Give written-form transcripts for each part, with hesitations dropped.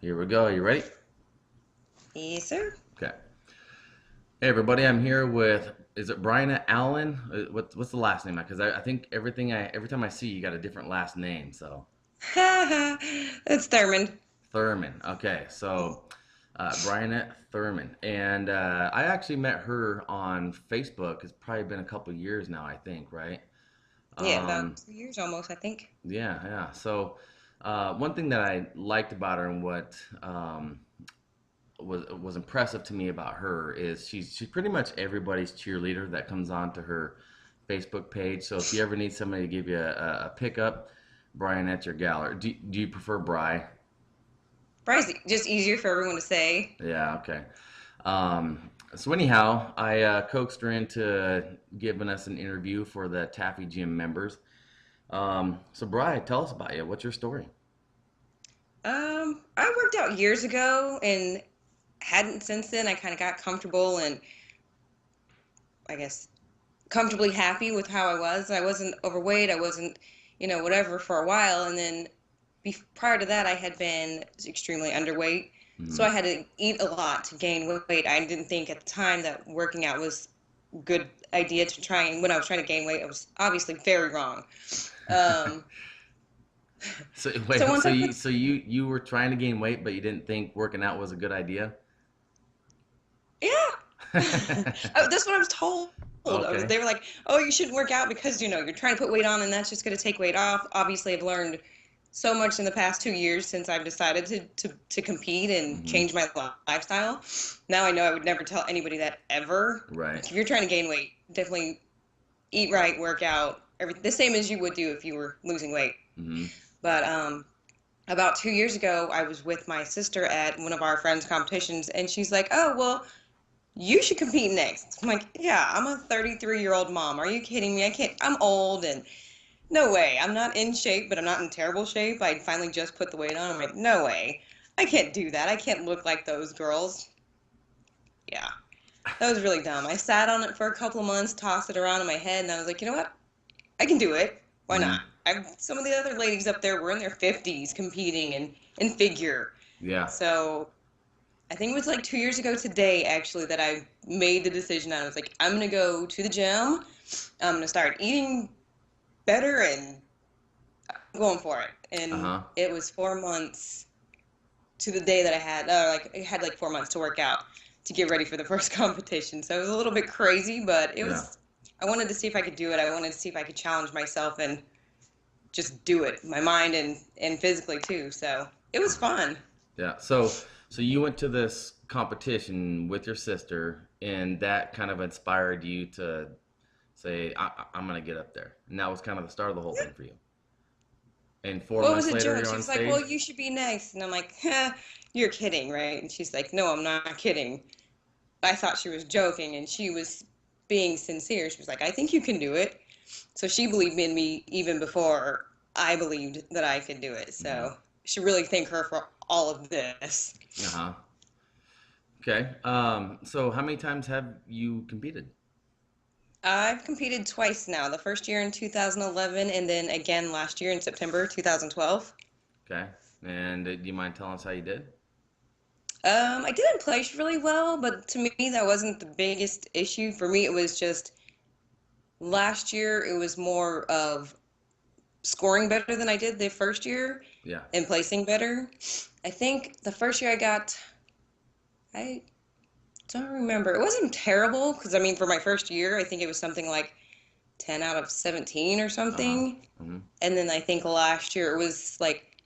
Here we go. You ready? Yes, sir. Okay. Hey everybody, I'm here with is it Bryanette Allen? What's the last name? Because I think every time I see you, you got a different last name. So It's Thurmond. Thurman. Okay, so Bryanette Thurman, and I actually met her on Facebook. It's probably been a couple years now, I think, right? Yeah, about Um, 2 years almost, I think. yeah, yeah. So one thing that I liked about her and what was impressive to me about her is she's pretty much everybody's cheerleader that comes onto her Facebook page. So if you ever need somebody to give you a pickup, Bryanette's your gal. Or do you prefer Bry? Probably just easier for everyone to say. Yeah, okay. So anyhow, I coaxed her into giving us an interview for the Taffy Gym members. So Bry, tell us about you. What's your story? I worked out years ago and hadn't since then. I kind of got comfortable and I guess comfortably happy with how I was. I wasn't overweight. I wasn't, whatever for a while. And then prior to that, I had been extremely underweight. So Hmm. I had to eat a lot to gain weight. I didn't think at the time that working out was a good idea to try. And when I was trying to gain weight, I was obviously very wrong. Um, So so wait, once so I you put, so you were trying to gain weight, but you didn't think working out was a good idea? yeah, that's what I was told. Okay. They were like, "Oh, you shouldn't work out because you're trying to put weight on, and that's just going to take weight off." Obviously, I've learned so much in the past 2 years since I've decided to compete and Hmm. change my lifestyle. Now I know I would never tell anybody that ever. Right. Like, if you're trying to gain weight, definitely eat right, work out, the same as you would do if you were losing weight. Hmm. But about 2 years ago, I was with my sister at one of our friends' competitions, and she's like, "Oh, well, you should compete next." I'm like, "Yeah, I'm a 33-year-old mom. Are you kidding me? I can't. I'm old and no way. I'm not in shape, but I'm not in terrible shape. I finally just put the weight on. I'm like, no way. I can't do that. I can't look like those girls." Yeah, that was really dumb. I sat on it for a couple of months, tossed it around in my head, and I was like, you know what? I can do it. Why Hmm. not? Some of the other ladies up there were in their 50s competing in figure. Yeah. So I think it was like 2 years ago today, actually, that I made the decision. I was like, I'm going to go to the gym. I'm going to start eating better and going for it. And Uh-huh. it was 4 months to the day that I had like 4 months to work out to get ready for the first competition. So it was a little bit crazy, but Yeah. I wanted to see if I could do it. I wanted to see if I could challenge myself and just do it, my mind and physically too. So it was fun. Yeah. So you went to this competition with your sister, and that kind of inspired you to say, I'm gonna get up there. And that was kind of the start of the whole thing for you. And four Well, it was months a later, joke. you're She on was like, "Well, stage. you should be next," and I'm like, "You're kidding, right?" And she's like, "No, I'm not kidding." I thought she was joking, and she was being sincere. She was like, "I think you can do it." So she believed in me even before I believed that I could do it. Hmm. So I should really thank her for all of this. Uh-huh. Okay. So how many times have you competed? I've competed twice now. The first year in 2011, and then again last year in September 2012. Okay. And do you mind telling us how you did? I didn't place really well, but to me that wasn't the biggest issue. For me, it was just last year. It was more of scoring better than I did the first year Yeah. and placing better. I think the first year I don't remember. It wasn't terrible because I mean, for my first year, I think it was something like 10 out of 17 or Uh-huh. something. Hmm. And then I think last year it was like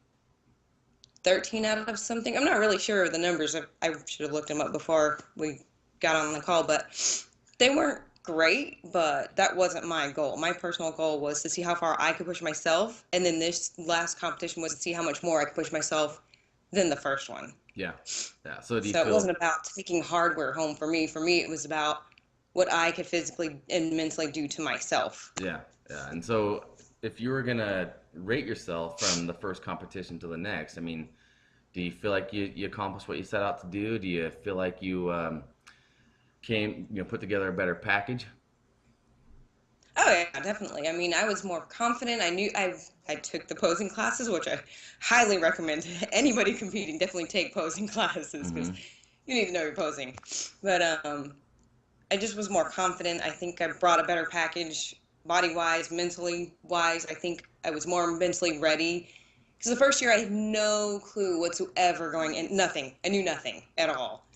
13 out of something. I'm not really sure of the numbers. I should have looked them up before we got on the call, but they weren't great, but that wasn't my goal. My personal goal was to see how far I could push myself, and then this last competition was to see how much more I could push myself than the first one. Yeah. Yeah. So do you So it wasn't feel about taking hardware home for me. For me, it was about what I could physically and mentally do to myself. yeah, yeah. And so if you were gonna rate yourself from the first competition to the next, I mean, do you feel like you accomplished what you set out to do? Do you feel like you put together a better package? Oh yeah, definitely. I mean, I was more confident. I took the posing classes, which I highly recommend to anybody competing. Definitely take posing classes because Hmm. you need to know your posing. But I just was more confident. I think I brought a better package, body wise, mentally wise. I think I was more mentally ready. Because the first year I had no clue whatsoever going in, nothing. I knew nothing at all.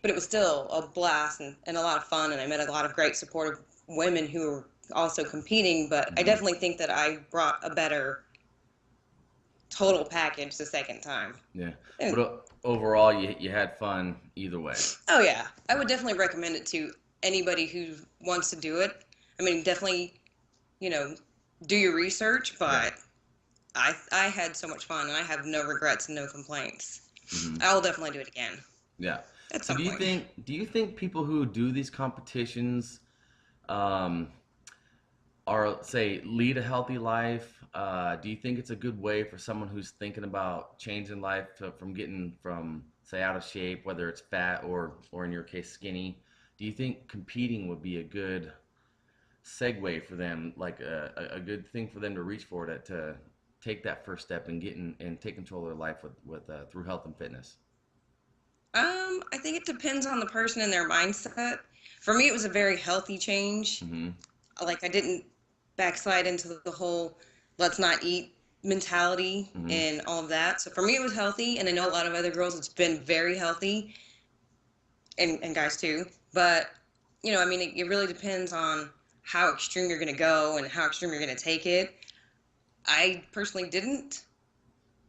But it was still a blast and a lot of fun, and I met a lot of great supportive women who were also competing. But I Hmm. definitely think that I brought a better total package the second time. Yeah. But And overall, you had fun either way. oh yeah, I would definitely recommend it to anybody who wants to do it. I mean, definitely, you know, do your research, Yeah. but I had so much fun and I have no regrets and no complaints. Hmm. I'll definitely do it again Yeah. at So some point. do you think people who do these competitions um, are say lead a healthy life? Do you think it's a good way for someone who's thinking about changing life from getting from say out of shape, whether it's fat or in your case skinny? Do you think competing would be a good segue for them, like a good thing for them to reach for to take that first step and and take control of their life with through health and fitness? I think it depends on the person and their mindset. For me, it was a very healthy change. Hmm. Like I didn't backslide into the whole let's not eat mentality Hmm. and all of that. So for me, it was healthy, and I know a lot of other girls, it's been very healthy, and guys too. But I mean, it really depends on how extreme you're going to go and how extreme you're going to take it. I personally didn't,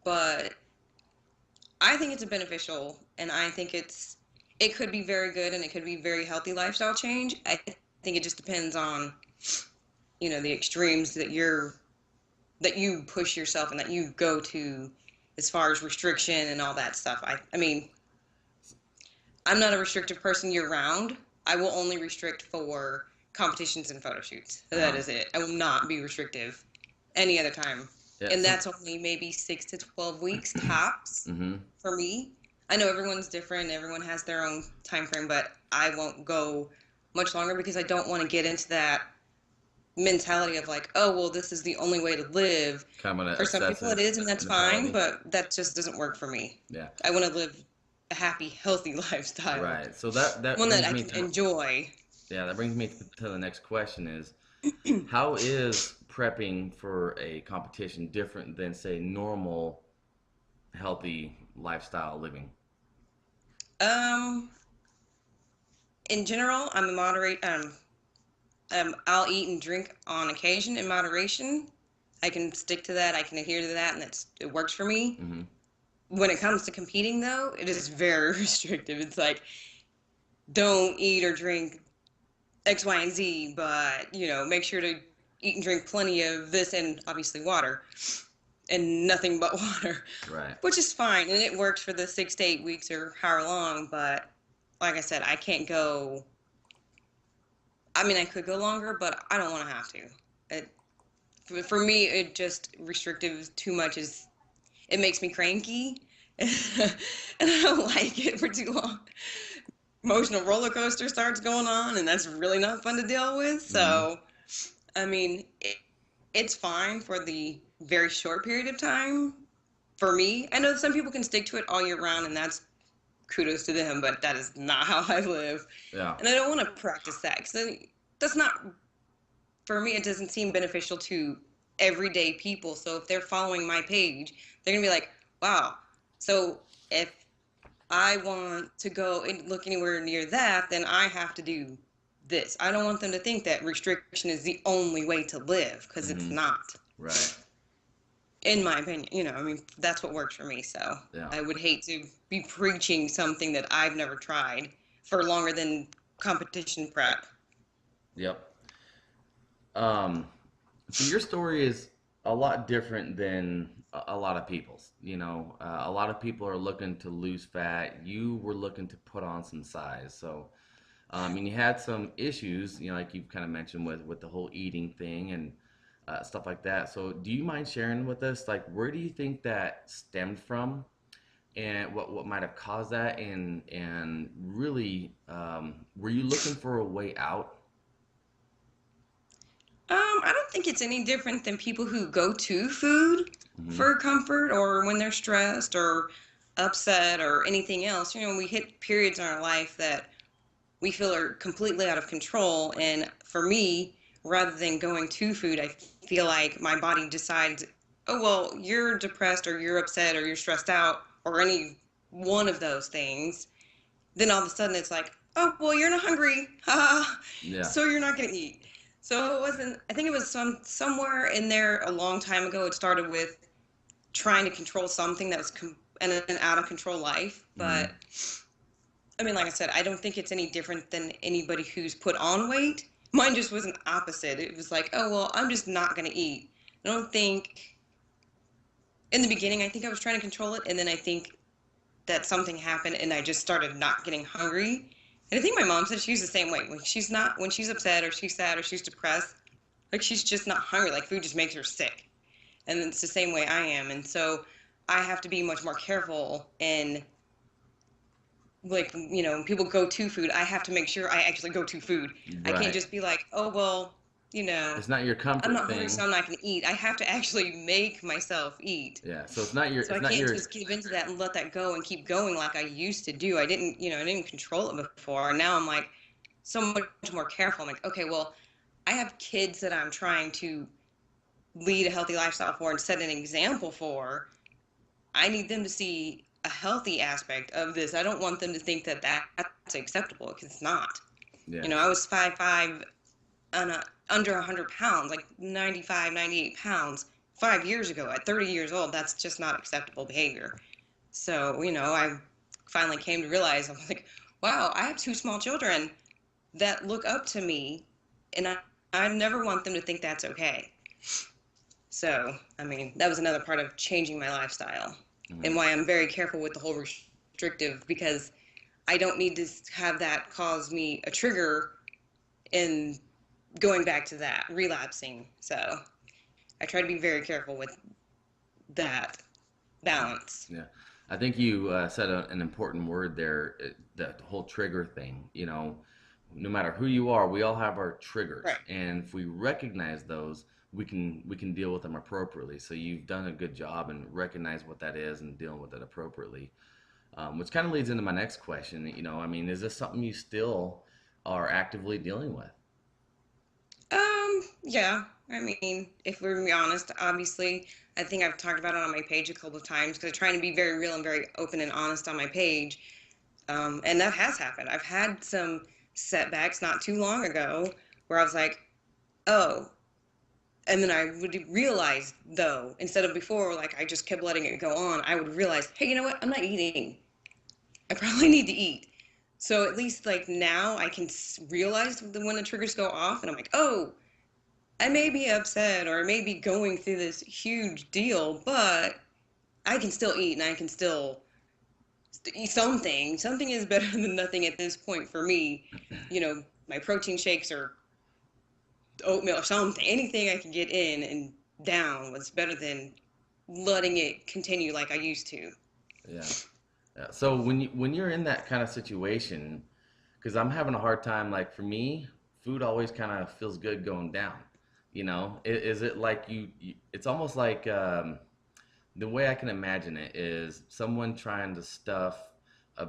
but I think it's a beneficial, and I think it could be very good, and it could be very healthy lifestyle change. I think it just depends on the extremes that you push yourself and that you go to as far as restriction and all that stuff. I mean, I'm not a restrictive person year round. I will only restrict for competitions and photo shoots. That Uh-huh. is it. I will not be restrictive any other time. Yeah. And that's only maybe 6 to 12 weeks tops Hmm. for me. I know everyone's different, everyone has their own time frame, but I won't go much longer because I don't want to get into that mentality of like, oh, well, this is the only way to live. Kind of an For some people it obsessive is, and that's fine, mentality. but that just doesn't work for me. Yeah. I want to live a happy, healthy lifestyle, Right. So that one that brings I me can to enjoy. that brings me to the next question is how is prepping for a competition different than say normal healthy lifestyle living? um in general, I'm a moderate. I'll eat and drink on occasion in moderation. I can stick to that. I can adhere to that, and it works for me. Hmm. When it comes to competing, though, it is very restrictive. It's like don't eat or drink X, Y, and Z, but make sure to eat and drink plenty of this and obviously water and nothing but water, Right. which is fine and it works for the 6 to 8 weeks or however long. But like I said, I can't go. I mean, I could go longer, but I don't want to have to. It, for me, it just restrictive too much is it makes me cranky, and I don't like it for too long. Emotional roller coaster starts going on, and that's really not fun to deal with. Hmm. So, I mean, it's fine for the very short period of time. For me, I know some people can stick to it all year round, and that's kudos to them, but that is not how I live. Yeah. And I don't want to practice that because that's not, for me, it doesn't seem beneficial to everyday people. So if they're following my page, they're going to be like, wow. So if I want to go and look anywhere near that, then I have to do this. I don't want them to think that restriction is the only way to live because it's Hmm. not, Right. in my opinion. I mean, that's what works for me. So Yeah. I would hate to be preaching something that I've never tried for longer than competition prep. Yep. Um, so your story is a lot different than a lot of people's. A lot of people are looking to lose fat. You were looking to put on some size. So, and you had some issues, like you've kind of mentioned with the whole eating thing and stuff like that. So, do you mind sharing with us, like, where do you think that stemmed from, and what might have caused that, and really, were you looking for a way out? think it's any different than people who go to food Hmm. for comfort or when they're stressed or upset or anything else. We hit periods in our life that we feel are completely out of control. And for me, rather than going to food, I feel like my body decides, oh, well, you're depressed or you're upset or you're stressed out or any one of those things. Then all of a sudden it's like, oh, well, you're not hungry. Yeah. So you're not going to eat. So it wasn't, I think it was somewhere in there a long time ago. It started with trying to control something that was in an out of control life. Hmm. But I mean, like I said, I don't think it's any different than anybody who's put on weight. Mine just was an opposite. It was like, oh, well, I'm just not going to eat. I don't think, in the beginning, I think I was trying to control it. And then I think that something happened and I just started not getting hungry. And I think my mom said she's the same way. When she's upset or she's sad or she's depressed, like she's just not hungry. Like food just makes her sick. And it's the same way I am. And so I have to be much more careful and like, when people go to food, I have to make sure I actually go to food. I can't Right. just be like, oh, well, you know, It's not your I'm comfort not hungry, so thing. I'm not going to eat. I have to actually make myself eat. Yeah. So it's not your. So It's I not can't your. just give into that and let that go and keep going like I used to do. I didn't control it before. And now I'm like so much more careful. I'm like, okay, well, I have kids that I'm trying to lead a healthy lifestyle for and set an example for. I need them to see a healthy aspect of this. I don't want them to think that that's acceptable because it's not. Yes. I was 5'5" on under 100 pounds, like 95, 98 pounds 5 years ago. At 30 years old, that's just not acceptable behavior. So, I finally came to realize, I'm like, wow, I have two small children that look up to me, and I never want them to think that's okay. So, I mean, that was another part of changing my lifestyle Hmm. and why I'm very careful with the whole restrictive because I don't need to have that cause me a trigger in going back to that, relapsing. So, I try to be very careful with that balance. Yeah. I think you said an important word there. The whole trigger thing. No matter who you are, we all have our triggers, Right. and if we recognize those, we can deal with them appropriately. So you've done a good job and recognize what that is and dealing with it appropriately. Which kind of leads into my next question. I mean, is this something you still are actively dealing with? Yeah. I mean, if we're gonna be honest, obviously, I think I've talked about it on my page a couple of times because I'm trying to be very real and very open and honest on my page. And that has happened. I've had some setbacks not too long ago where I was like, oh, and then I would realize though, instead of before, like I just kept letting it go on, I would realize, hey, you know what? I'm not eating. I probably need to eat. So at least like now I can realize when the triggers go off and I'm like, oh, I may be upset or I may be going through this huge deal, but I can still eat and I can still eat something. Something is better than nothing at this point for me. My protein shakes or oatmeal or something, anything I can get in and down was better than letting it continue like I used to. Yeah. Yeah. So when you're in that kind of situation, because I'm having a hard time, like for me, food always kind of feels good going down. Is it like it's almost like the way I can imagine it is someone trying to stuff a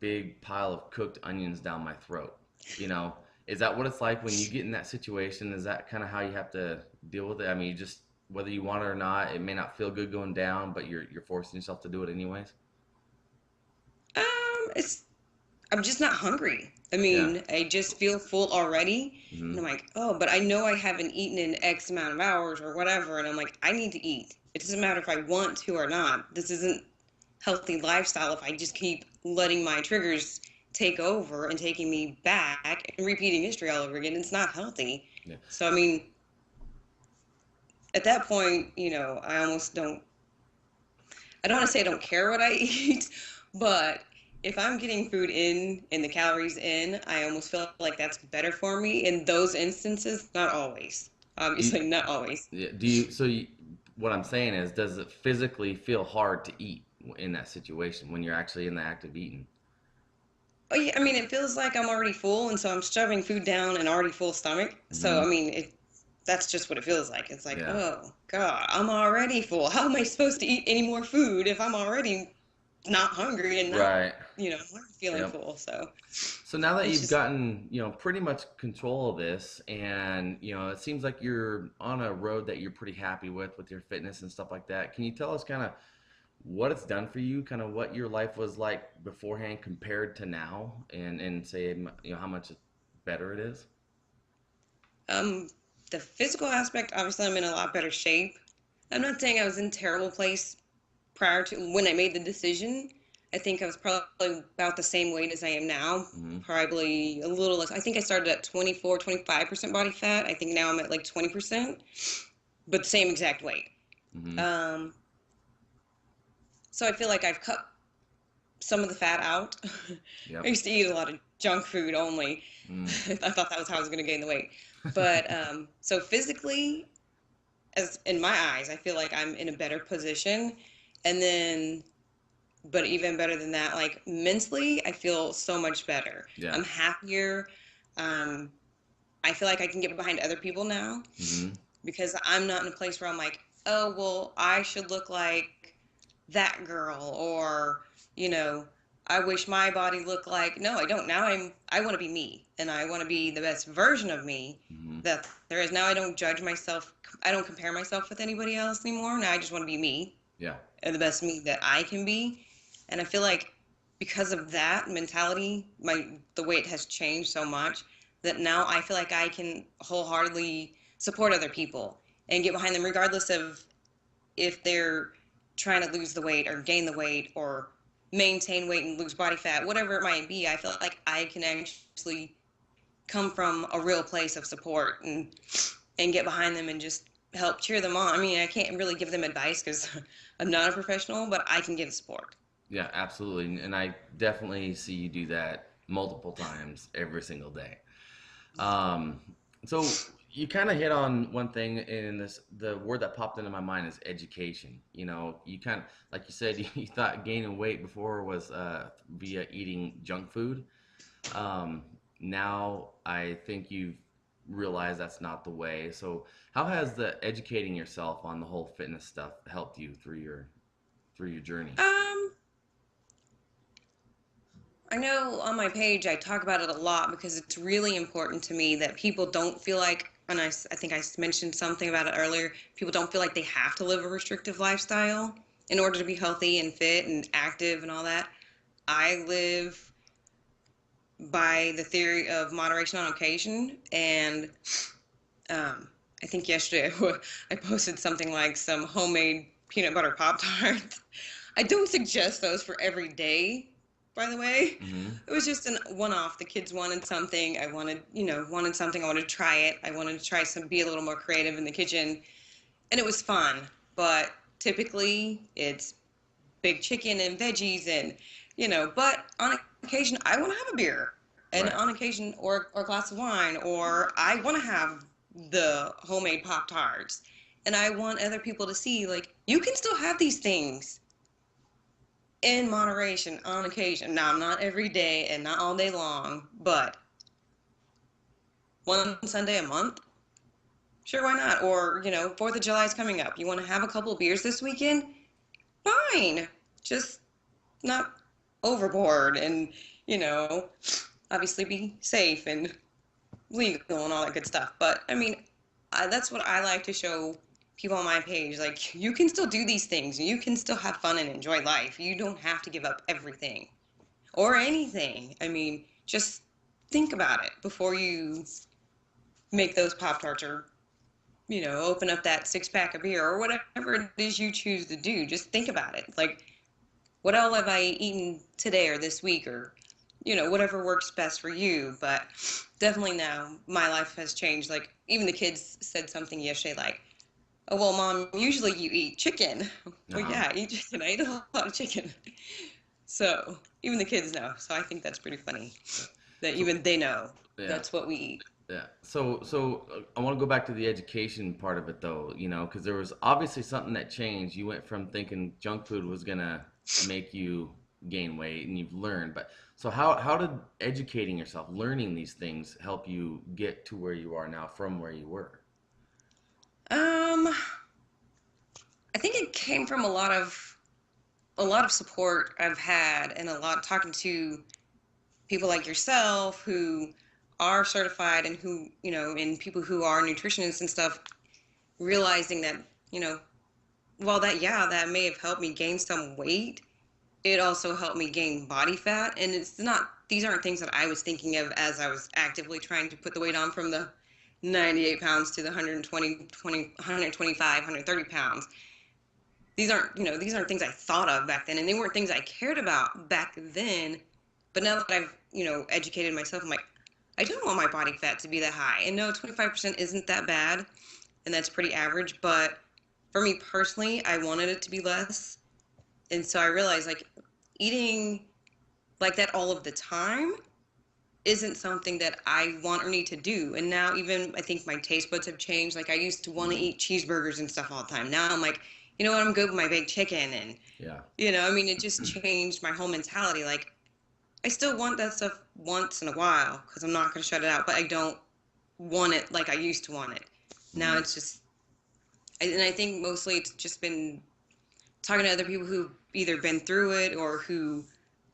big pile of cooked onions down my throat. You know, is that what it's like when you get in that situation? Is that kind of how you have to deal with it? I mean, you just whether you want it or not, it may not feel good going down, but you're forcing yourself to do it anyways. It's I'm just not hungry. I Yeah. mean, I just feel full already. Hmm. And I'm like, oh, but I know I haven't eaten in X amount of hours or whatever. And I'm like, I need to eat. It doesn't matter if I want to or not. This isn't healthy lifestyle if I just keep letting my triggers take over and taking me back and repeating history all over again. It's not healthy. Yeah. So, I mean, at that point, I almost I don't want to say I don't care what I eat, but if I'm getting food in and the calories in, I almost feel like that's better for me in those instances. Not always. Do you, Obviously, not always. yeah, do you, so you, what I'm saying is, does it physically feel hard to eat in that situation when you're actually in the act of eating? Oh, yeah, I mean, it feels like I'm already full, and so I'm shoving food down an already full stomach. So, Hmm. I mean, that's just what it feels like. It's like, Yeah. oh God, I'm already full. How am I supposed to eat any more food if I'm already not hungry and not, Right. feeling Yep. full? So So now that it's you've just, gotten, pretty much control of this, and it seems like you're on a road that you're pretty happy with your fitness and stuff like that. Can you tell us kind of what it's done for you, kind of what your life was like beforehand compared to now, and say, how much better it is? um, the physical aspect, obviously, I'm in a lot better shape. I'm not saying I was in a terrible place prior to when I made the decision. I think I was probably about the same weight as I am now, Mm-hmm. probably a little less. I think I started at 24, 25% body fat. I think now I'm at like 20%, but the same exact weight. Mm-hmm. Um, so I feel like I've cut some of the fat out. I Yep. used to eat a lot of junk food only. Mm. I thought that was how I was going to gain the weight. But so physically, as in my eyes, I feel like I'm in a better position. And then, but even better than that, like mentally, I feel so much better. Yeah. I'm happier. Um, I feel like I can get behind other people now Mm-hmm. because I'm not in a place where I'm like, oh, well, I should look like that girl, or, you know, I wish my body looked like. No, I don't. Now I want to be me, and I want to be the best version of me Mm-hmm. that there is. Now I don't judge myself. I don't compare myself with anybody else anymore. Now I just want to be me Yeah. and the best me that I can be. And I feel like because of that mentality, the weight has changed so much that now I feel like I can wholeheartedly support other people and get behind them regardless of if they're trying to lose the weight or gain the weight or maintain weight and lose body fat, whatever it might be. I feel like I can actually come from a real place of support and get behind them and just help cheer them on. I mean, I can't really give them advice because I'm not a professional, but I can give support. Yeah, absolutely. And I definitely see you do that multiple times every single day. Um, so you kind of hit on one thing in this. The word that popped into my mind is education. You kind of, like you said, you thought gaining weight before was via eating junk food. Um, Now I think you've realized that's not the way. So how has the educating yourself on the whole fitness stuff helped you through your journey? Um, I know on my page I talk about it a lot because it's really important to me that people don't feel like, and I think I mentioned something about it earlier, people don't feel like they have to live a restrictive lifestyle in order to be healthy and fit and active and all that. I live by the theory of moderation on occasion, and um, I think yesterday I posted something like some homemade peanut butter Pop Tarts. I don't suggest those for every day, by the way. Mm-hmm. It was just a one-off. The kids wanted something. I wanted something. I wanted to try it. I wanted to try be a little more creative in the kitchen, and it was fun. But typically, it's big chicken and veggies, and but on occasion, I want to have a beer, and Right. on occasion, or a glass of wine, or I want to have the homemade Pop Tarts, and I want other people to see like you can still have these things in moderation on occasion. Now, not every day and not all day long, but one Sunday a month, sure, why not? Or, 4th of July is coming up. You want to have a couple of beers this weekend? Fine. Just not overboard and, you know, obviously be safe and legal and all that good stuff. But I mean, that's what I like to show people on my page. Like, you can still do these things. You can still have fun and enjoy life. You don't have to give up everything or anything. I mean, just think about it before you make those Pop Tarts or, open up that 6 pack of beer or whatever it is you choose to do. Just think about it. Like, what all have I eaten today or this week or, whatever works best for you. But definitely now my life has changed. Like, even the kids said something yesterday like, oh, well, Mom, usually you eat chicken. Well, Uh-huh. yeah, I eat chicken. I eat a lot of chicken. So even the kids know. So I think that's pretty funny Yeah. that So even they know yeah. that's what we eat. Yeah. So I want to go back to the education part of it though, because there was obviously something that changed. You went from thinking junk food was gonna make you gain weight, and you've learned. But so how did educating yourself, learning these things, help you get to where you are now from where you were? I think it came from a lot of support I've had, and a lot talking to people like yourself who are certified, and who, and people who are nutritionists and stuff, realizing that, you know, while that may have helped me gain some weight, it also helped me gain body fat. And these aren't things that I was thinking of as I was actively trying to put the weight on from the 98 pounds to the 125, 130 pounds. These aren't things I thought of back then, and they weren't things I cared about back then. But now that I've, educated myself, I'm like, I don't want my body fat to be that high. And no, 25% isn't that bad, and that's pretty average. But for me personally, I wanted it to be less. And so I realized, like, eating like that all of the time isn't something that I want or need to do. And now, even I think my taste buds have changed. Like, I used to want to Mm-hmm. eat cheeseburgers and stuff all the time. Now I'm like, you know what, I'm good with my baked chicken. And, Yeah. I mean, it just changed my whole mentality. Like, I still want that stuff once in a while because I'm not going to shut it out, but I don't want it like I used to want it. Now Mm-hmm. it's just, and I think mostly it's just been talking to other people who've either been through it or who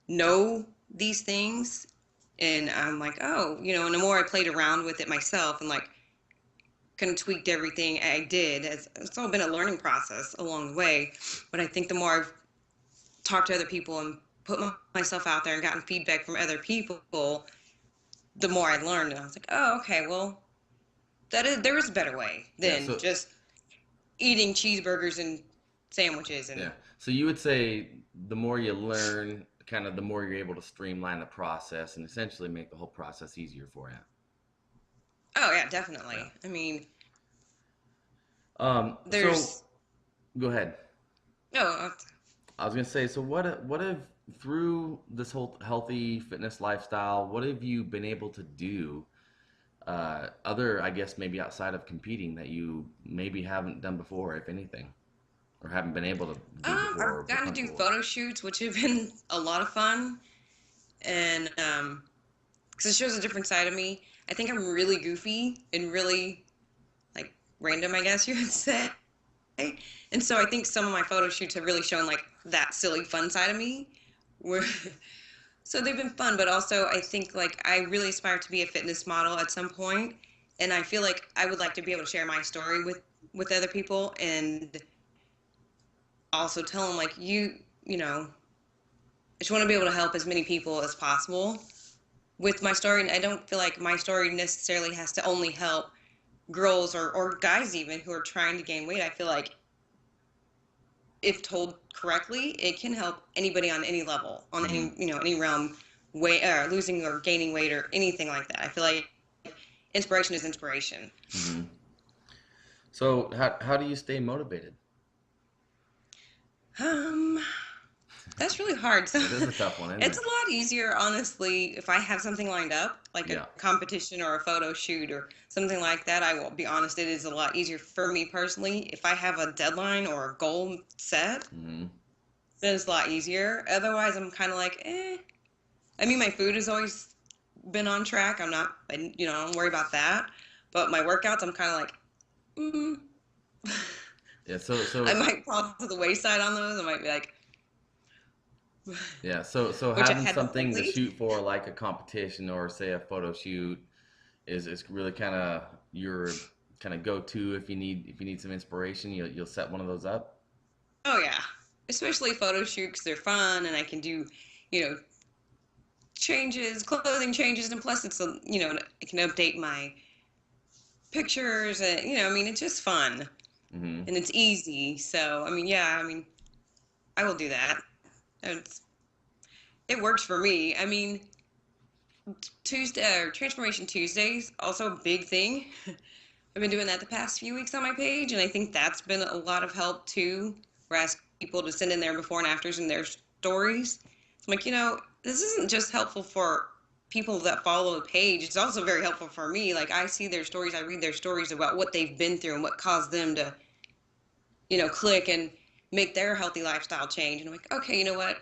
know these things. And I'm like, oh, and the more I played around with it myself and, like, kind of tweaked everything I did, it's all been a learning process along the way. But I think the more I've talked to other people and put myself out there and gotten feedback from other people, the more I learned. And I was like, oh, okay, well, there is a better way Yeah. than just eating cheeseburgers and sandwiches. Yeah. And So you would say the more you learn, kind of the more you're able to streamline the process and essentially make the whole process easier for you. oh yeah, Yeah. definitely. I mean, So there's go ahead. no. I was gonna say, so what have through this whole healthy fitness lifestyle, what have you been able to do, other, I guess, maybe outside of competing that you maybe haven't done before, if anything, or haven't been able to do before or I've feel gotten to do comfortable with? photo shoots, which have been a lot of fun, and because it shows a different side of me. I think I'm really goofy and really, like, random, I guess you would say. And so I think some of my photo shoots have really shown, like, that silly fun side of me. Where so they've been fun, but also I think, like, I really aspire to be a fitness model at some point, and I feel like I would like to be able to share my story with other people, and also tell them, like, I just want to be able to help as many people as possible with my story. And I don't feel like my story necessarily has to only help girls or guys even who are trying to gain weight. I feel like if told correctly, it can help anybody on any level, on Hmm. any realm, weight or losing or gaining weight or anything like that. I feel like inspiration is inspiration. Hmm. So how do you stay motivated? Um, That's really hard. So It is a tough one, isn't it's it? a lot easier, honestly, if I have something lined up, like a Yeah. competition or a photo shoot or something like that. I will be honest, it is a lot easier for me personally. If I have a deadline or a goal set, Hmm. then it's a lot easier. Otherwise, I'm kind of like, eh. I mean, my food has always been on track. I don't worry about that. But my workouts, I'm kind of like, mm. Yeah. So I might fall to the wayside on those. I might be like, yeah. So which I having had something to lately. shoot for, like a competition or say a photo shoot, is really kind of your kind of go to if you need some inspiration. You'll set one of those up. Oh yeah, especially photo shoots. They're fun, and I can do, you know, clothing changes, and plus I can update my pictures, and I mean, it's just fun Hmm. and it's easy. So I mean, yeah, I mean, I will do that. It's, it works for me. I mean, Tuesday or Transformation Tuesdays also a big thing. I've been doing that the past few weeks on my page, and I think that's been a lot of help too. Where I ask people to send in their before and afters and their stories. I'm like, this isn't just helpful for people that follow the page. It's also very helpful for me. Like, I see their stories, I read their stories about what they've been through and what caused them to, click and make their healthy lifestyle change. And I'm like, okay, you know what?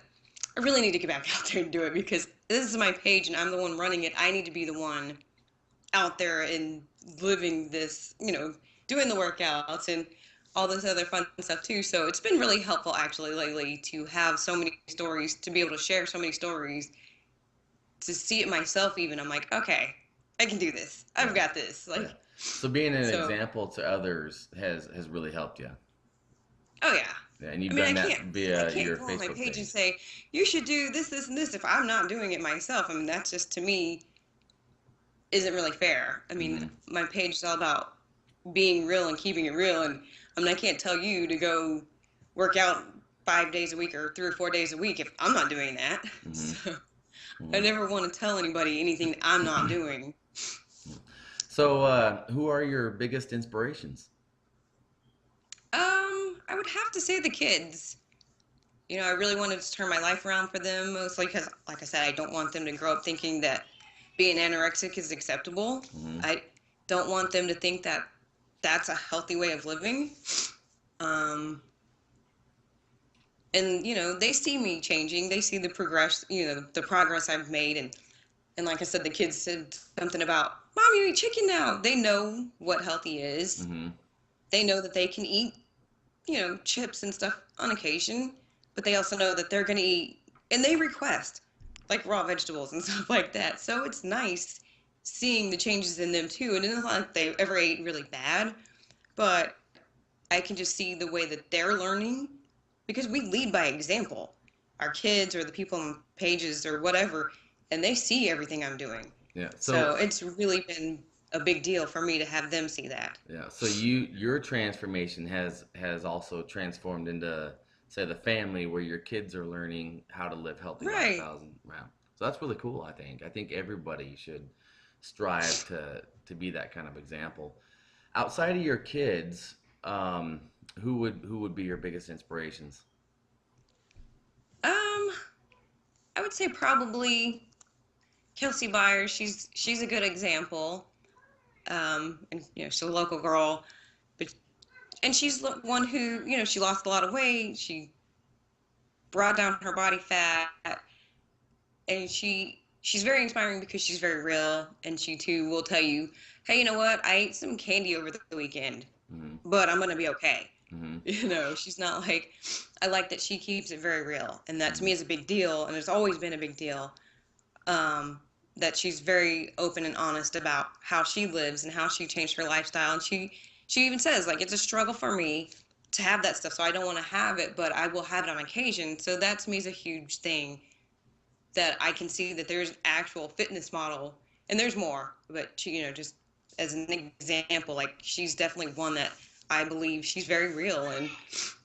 I really need to get back out there and do it because this is my page and I'm the one running it. I need to be the one out there and living this, doing the workouts. And all this other fun stuff too. So it's been really helpful actually lately to have so many stories, to be able to share so many stories, to see it myself even. I'm like, okay, I can do this. I've Yeah, got this. yeah. Like, So being an so, example to others has really helped you. oh yeah. Yeah, and I you've mean, done that I via can't your go on my Facebook page and page. say you should do this, this, and this if I'm not doing it myself. I mean, that's just to me isn't really fair. I mean, Hmm. my page is all about being real and keeping it real, and I mean, I can't tell you to go work out 5 days a week or 3 or 4 days a week if I'm not doing that. Hmm. So I Hmm. never want to tell anybody anything that I'm not doing. So, who are your biggest inspirations? I would have to say the kids. You know, I really wanted to turn my life around for them, mostly because, like I said, I don't want them to grow up thinking that being anorexic is acceptable. Hmm. I don't want them to think that that's a healthy way of living. Um, and you know, they see me changing. They see the progress, you know, the progress I've made. And like I said, the kids said something about, "Mom, you eat chicken now." They know what healthy is. Hmm. They know that they can eat, you know, chips and stuff on occasion, but they also know that they're going to eat, and they request like raw vegetables and stuff like that. So it's nice seeing the changes in them too. And it's not like they ever ate really bad, but I can just see the way that they're learning because we lead by example. Our kids or the people on pages or whatever, and they see everything I'm doing. Yeah. So So, it's really been a big deal for me to have them see that. yeah. So your transformation has also transformed into, say, the family where your kids are learning how to live healthy Right. lifestyles and around. So that's really cool, I think. I think everybody should strive to be that kind of example. Outside of your kids, um, who would be your biggest inspirations? Um, I would say probably Kelsey Byers. She's a good example. And you know, she's a local girl, but and she's the one who, you know, she lost a lot of weight. She brought down her body fat, and she's very inspiring because she's very real, and she too will tell you, hey, you know what? I ate some candy over the weekend, Hmm. but I'm gonna be okay. Hmm. You know, she's not like, I like that she keeps it very real, and that to Hmm. me is a big deal, and it's always been a big deal. Um, that she's very open and honest about how she lives and how she changed her lifestyle, and she even says like it's a struggle for me to have that stuff, so I don't want to have it, but I will have it on occasion. So that to me is a huge thing, that I can see that there's an actual fitness model, and there's more, but she, you know, just as an example, like she's definitely one that I believe she's very real, and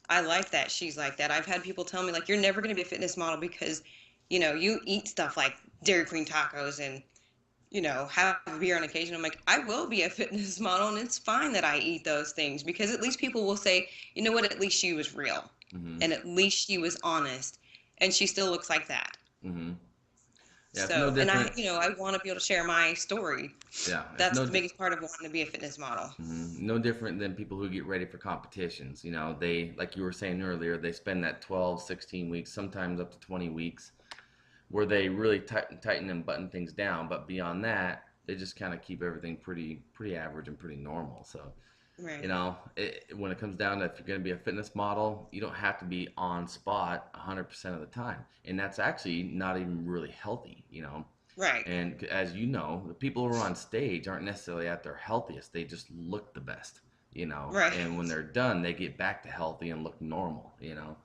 I like that she's like that. I've had people tell me like, you're never going to be a fitness model because, you know, you eat stuff like Dairy Queen tacos and, you know, have a beer on occasion. I'm like, I will be a fitness model, and it's fine that I eat those things because at least people will say, you know what, at least she was real, Hmm. and at least she was honest, and she still looks like that. Hmm. Yeah, it's no So, and I, different. you know, I want to be able to share my story. Yeah, it's That's the biggest part of wanting to be a fitness model. no different than people who get ready for competitions. You know, they, like you were saying earlier, they spend that 12, 16 weeks, sometimes up to 20 weeks, where they really tighten and button things down. But beyond that, they just kind of keep everything pretty average and pretty normal. So, you Right. know, when it comes down to if you're going to be a fitness model, you don't have to be on spot 100% of the time. And that's actually not even really healthy, you know. Right. And as you know, the people who are on stage aren't necessarily at their healthiest. They just look the best, you know. Right. And when they're done, they get back to healthy and look normal, you know.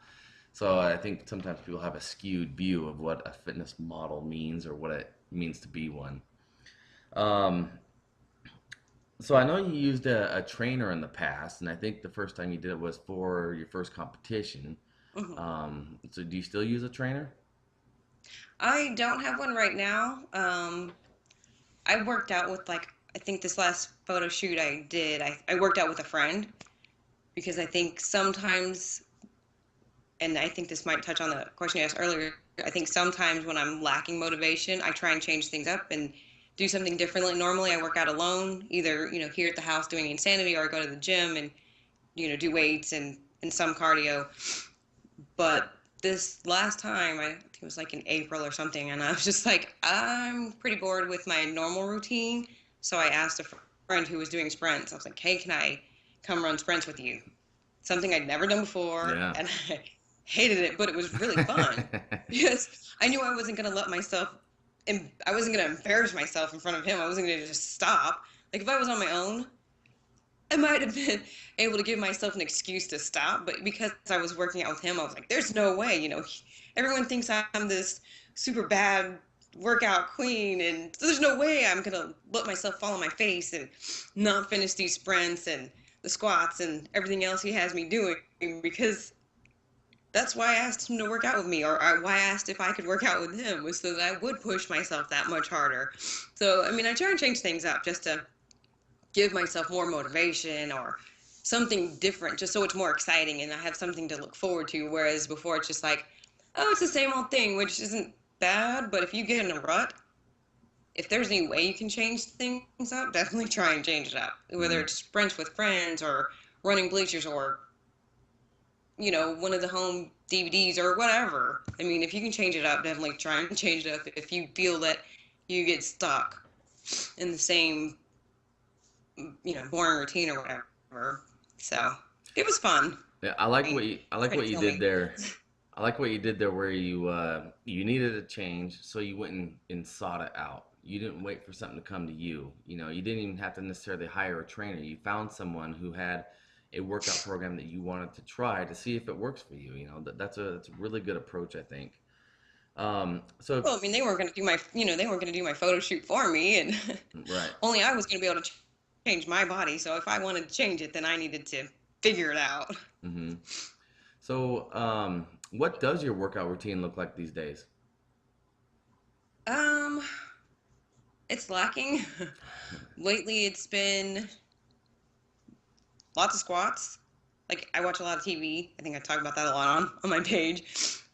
So I think sometimes people have a skewed view of what a fitness model means or what it means to be one. Um, so I know you used a trainer in the past, and I think the first time you did it was for your first competition. Mhm. So do you still use a trainer? I don't have one right now. I worked out with like, I think this last photo shoot I did, I worked out with a friend because I think sometimes, and I think this might touch on the question you asked earlier, I think sometimes when I'm lacking motivation, I try and change things up and do something differently. Normally I work out alone, either, you know, here at the house doing insanity, or I go to the gym and, you know, do weights and some cardio. But this last time, I think it was like in April or something, and I was just like, I'm pretty bored with my normal routine. So I asked a friend who was doing sprints. I was like, hey, can I come run sprints with you? something I'd never done before, Yeah. and I hated it, but it was really fun because I knew I wasn't gonna let myself, I wasn't gonna embarrass myself in front of him. I wasn't gonna just stop. Like if I was on my own, I might have been able to give myself an excuse to stop, but because I was working out with him, I was like, there's no way, everyone thinks I'm this super bad workout queen, and so there's no way I'm gonna let myself fall on my face and not finish these sprints and the squats and everything else he has me doing because that's why I asked him to work out with me, or why I asked if I could work out with him, was so that I would push myself that much harder. So, I mean, I try and change things up just to give myself more motivation or something different just so it's more exciting and I have something to look forward to. Whereas before it's just like, oh, it's the same old thing, which isn't bad. But if you get in a rut, if there's any way you can change things up, definitely try and change it up. Whether Hmm. it's sprints with friends or running bleachers or, one of the home DVDs or whatever. I mean, if you can change it up, definitely try and change it up if you feel that you get stuck in the same boring routine or whatever. So it was fun. Yeah, I like Try to what you kill did me. there. I like what you did there where you needed a change, so you went and sought it out. You didn't wait for something to come to you. You didn't even have to necessarily hire a trainer. You found someone who had a workout program that you wanted to try to see if it works for you. That's a really good approach, I think. So Well, I mean, they weren't going to do they weren't going to do my photo shoot for me, and right. only I was going to be able to change my body. So if I wanted to change it, then I needed to figure it out. Hmm. So what does your workout routine look like these days? Um, it's lacking. Lately, it's been lots of squats. Like I watch a lot of TV. I think I talk about that a lot on my page.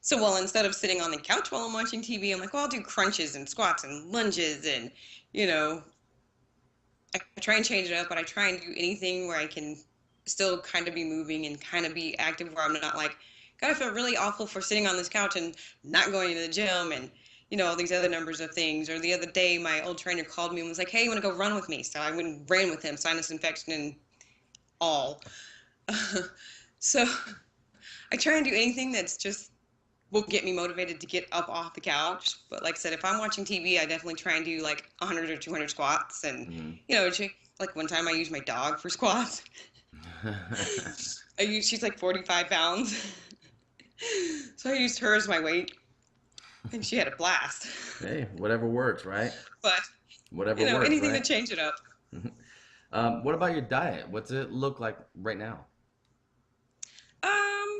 So well, instead of sitting on the couch while I'm watching TV, I'm like, well, I'll do crunches and squats and lunges and you know, I try and change it up, but I try and do anything where I can still kind of be moving and kind of be active where I'm not like, God, I feel really awful for sitting on this couch and not going to the gym and all these other numbers of things. Or the other day, my old trainer called me and was like, hey, you want to go run with me? So I went and ran with him, sinus infection and all. So I try and do anything that's just will get me motivated to get up off the couch. But like I said, if I'm watching TV, I definitely try and do like 100 or 200 squats. And, Hmm. like one time I used my dog for squats. She's like 45 pounds. So I used her as my weight and she had a blast. Hey, whatever works, right? But, Whatever works, anything to right? change it up. What about your diet? What's it look like right now? Um,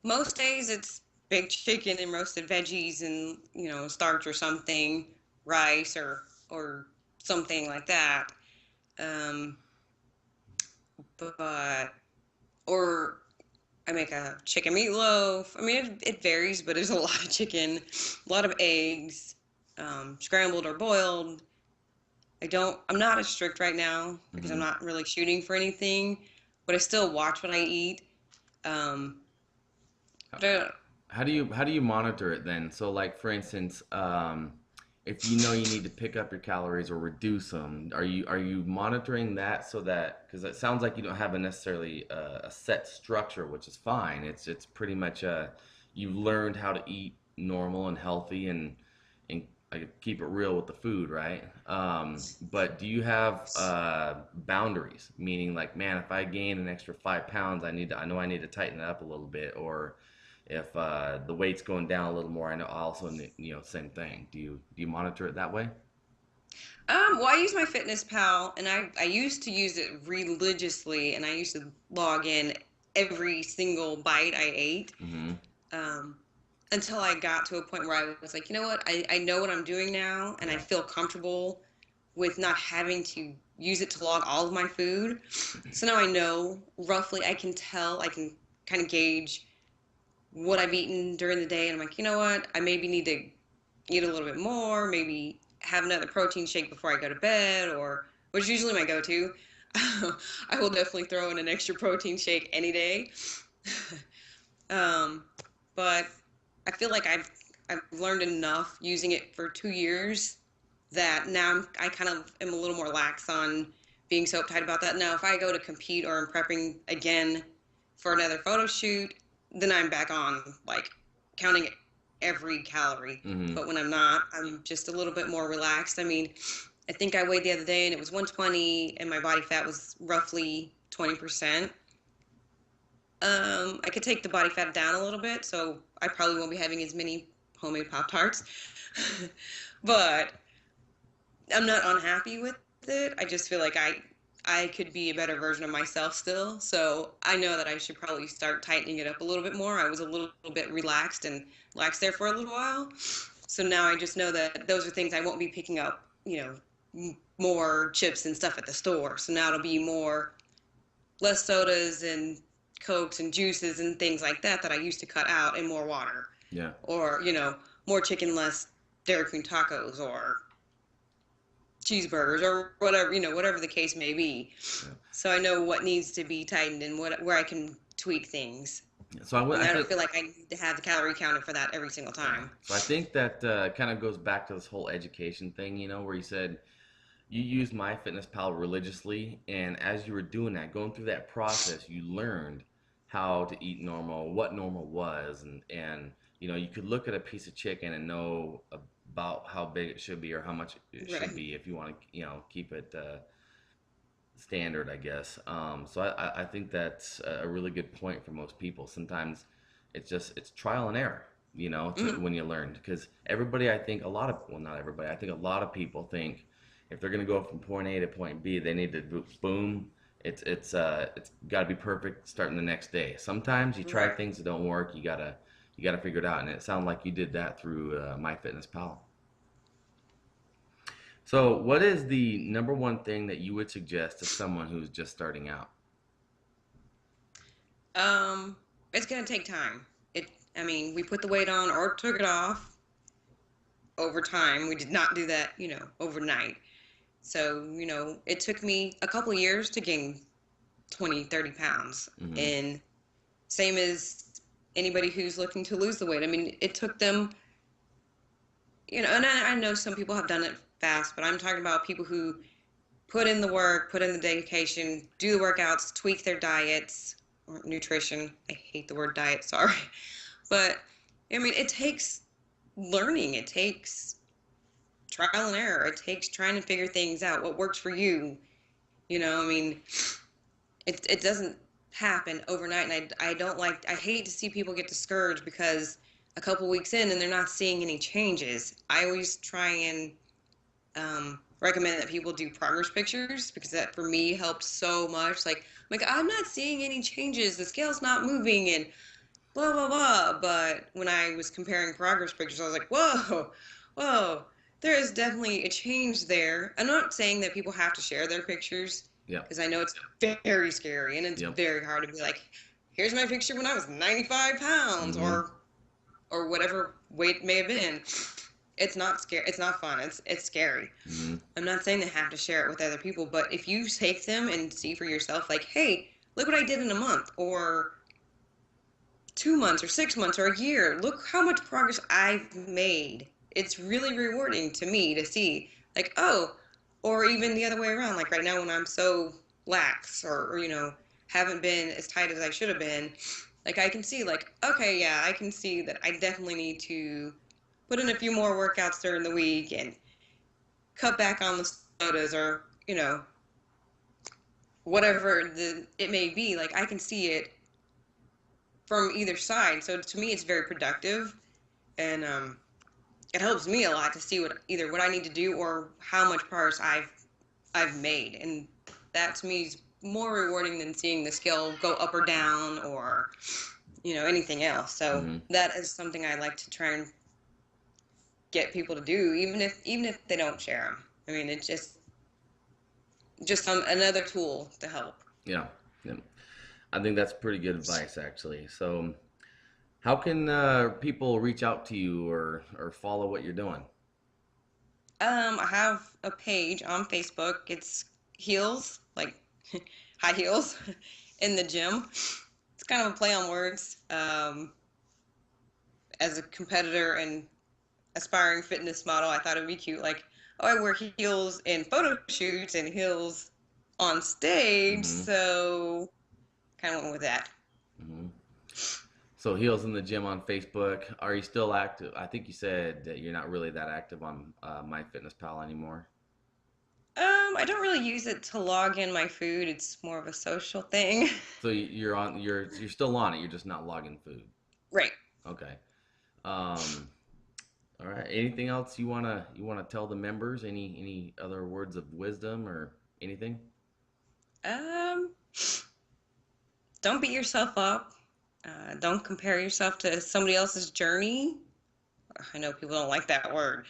Most days it's baked chicken and roasted veggies and, starch or something, rice or something like that. Um, but or I make a chicken meatloaf. I mean, it varies, but there's a lot of chicken, a lot of eggs, scrambled or boiled. I'm not as strict right now because I'm Hmm. not really shooting for anything, but I still watch what I eat. Um, How, but how do you monitor it then? So, like for instance, if you know you need to pick up your calories or reduce them, are you monitoring that so that because it sounds like you don't have a necessarily a set structure, which is fine. It's pretty much you've learned how to eat normal and healthy and keep it real with the food, right? But do you have boundaries? Meaning, like, man, if I gain an extra 5 pounds, I know I need to tighten it up a little bit, or if the weight's going down a little more, I know I also need, same thing. Do you monitor it that way? well, I use my Fitness Pal, and I used to use it religiously, and I used to log in every single bite I ate. Mm-hmm. Um, until I got to a point where I was like, you know what, I know what I'm doing now, and I Yeah. feel comfortable with not having to use it to log all of my food. So now I know roughly, I can kind of gauge what I've eaten during the day. And I'm like, you know what, I maybe need to eat a little bit more, maybe have another protein shake before I go to bed, or which is usually my go to. I will definitely throw in an extra protein shake any day. um, but I feel like I've learned enough using it for 2 years that now I kind of am a little more lax on being so uptight about that. Now, if I go to compete or I'm prepping again for another photo shoot, then I'm back on like counting every calorie. Mm-hmm. But when I'm not, I'm just a little bit more relaxed. I mean, I think I weighed the other day and it was 120 and my body fat was roughly 20%. I could take the body fat down a little bit, so I probably won't be having as many homemade Pop Tarts. But I'm not unhappy with it. I just feel like I could be a better version of myself still. So I know that I should probably start tightening it up a little bit more. I was a little bit relaxed and lax there for a little while. So now I just know that those are things I won't be picking up, more chips and stuff at the store. So now it'll be less sodas and cokes and juices and things like that I used to cut out, and more water. Yeah. Or, more chicken, less Dairy Queen tacos or cheeseburgers or whatever, whatever the case may be. Yeah. So I know what needs to be tightened and where I can tweak things. So And I don't think, feel like I need to have the calorie counter for that every single time. so I think that kind of goes back to this whole education thing, where you said you used MyFitnessPal religiously, and as you were doing that, going through that process, you learned how to eat normal, what normal was, and you could look at a piece of chicken and know about how big it should be or how much it should Right. be if you want to, keep it standard, I guess. So I think that's a really good point for most people. Sometimes it's trial and error, Mm-hmm. when you learn, because everybody, I think well, not everybody, I think a lot of people think if they're going to go from point A to point B, they need to boom. It's got to be perfect starting the next day. Sometimes you try Right. things that don't work. You gotta figure it out, and it sounded like you did that through MyFitnessPal. So, what is the number one thing that you would suggest to someone who's just starting out? Um, it's gonna take time. I mean, we put the weight on or took it off over time. We did not do that, overnight. So, it took me a couple years to gain 20, 30 pounds. Mm-hmm. And same as anybody who's looking to lose the weight. I mean, it took them, and I know some people have done it fast, but I'm talking about people who put in the work, put in the dedication, do the workouts, tweak their diets or nutrition. I hate the word diet, sorry. But I mean, it takes learning, it takes trial and error, it takes trying to figure things out, what works for you. I mean, it doesn't happen overnight, and I hate to see people get discouraged because a couple weeks in and they're not seeing any changes. I always try and recommend that people do progress pictures because that for me helps so much. Like I'm not seeing any changes, the scale's not moving, and blah blah blah. But when I was comparing progress pictures, I was like, whoa, whoa, there is definitely a change there. I'm not saying that people have to share their pictures Yep. because I know it's very scary and it's Yep. very hard to be like, here's my picture when I was 95 pounds Mm-hmm. or whatever weight it may have been. It's not scary. It's not fun. It's scary. Mm-hmm. I'm not saying they have to share it with other people, but if you take them and see for yourself, like, hey, look what I did in a month, or 2 months, or 6 months, or a year. Look how much progress I've made. It's really rewarding to me to see, like, oh, or even the other way around. Like right now when I'm so lax or haven't been as tight as I should have been, like I can see, like, okay, yeah, I can see that I definitely need to put in a few more workouts during the week and cut back on the sodas or, whatever it may be. Like I can see it from either side. So to me, it's very productive, and it helps me a lot to see what I need to do or how much progress I've made, and that to me is more rewarding than seeing the scale go up or down or anything else. So Mm-hmm. that is something I like to try and get people to do, even if they don't share them. I mean, it's just another tool to help. Yeah. Yeah. I think that's pretty good advice, actually. So, how can people reach out to you or follow what you're doing? I have a page on Facebook. It's heels, like high heels, in the gym. It's kind of a play on words. As a competitor and aspiring fitness model, I thought it'd be cute. Like, oh, I wear heels in photo shoots and heels on stage, Mm-hmm. so kind of went with that. Hmm. So Heels in the Gym on Facebook. Are you still active? I think you said that you're not really that active on MyFitnessPal anymore. I don't really use it to log in my food. It's more of a social thing. So you're still on it. You're just not logging food. Right. Okay. Um, all right. Anything else you wanna tell the members? Any other words of wisdom or anything? Um, don't beat yourself up. Don't compare yourself to somebody else's journey. I know people don't like that word.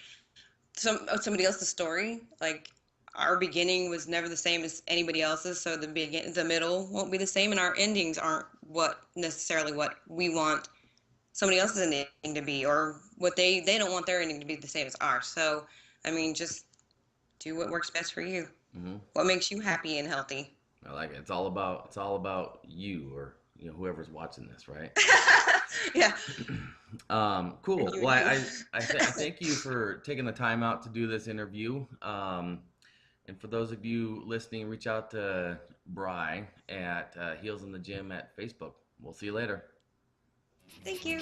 Somebody else's story. Like our beginning was never the same as anybody else's, so the middle won't be the same, and our endings aren't what necessarily what we want somebody else's ending to be, or what they don't want their ending to be the same as ours. So, I mean, just do what works best for you. Hmm. What makes you happy and healthy. I like it. It's all about you or whoever's watching this, right? Yeah. Cool. You Well, and you. I thank you for taking the time out to do this interview. And for those of you listening, reach out to Bry at Heels in the Gym at Facebook. We'll see you later. Thank you.